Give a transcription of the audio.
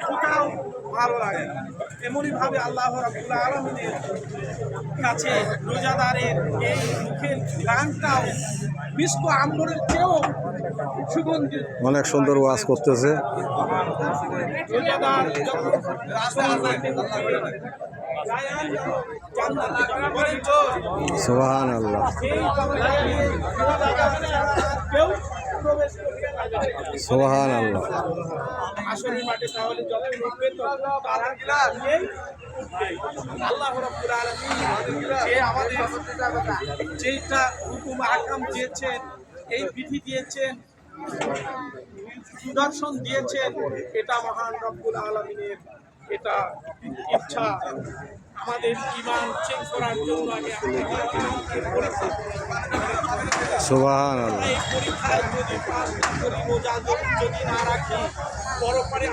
কোথাও ভালো লাগে না। এমনই ভাবে আল্লাহ রাব্বুল আলামিনের কাছে রোজাদারের এই মুখের গানটাও মিষ্ক আম্বরের চেয়েও সুগন্ধিত। অনেক সুন্দর ওয়াজ করতেছে। রোজাদার যখন সুবহানাল্লাহ। কেউ প্রবেশ করতে পারবে না। সুবহানাল্লাহ। আসরের মাঠে তাহলে যত উঠবে তারা গিয়ে আল্লাহ রাব্বুল আলামিন যে আমাদের যেটা হুকুম আহকাম দিয়েছেন, এই বিধি দিয়েছেন, সুদর্শন দিয়েছেন, এটা মহান রব্বুল আলামিনের এটা ইচ্ছা। আমাদের ঈমান চেক করার জন্য আগে সুবহানাল্লাহ। এই পরীক্ষায় যদি পাস না করি, রোজা যদি না রাখি, পরপরে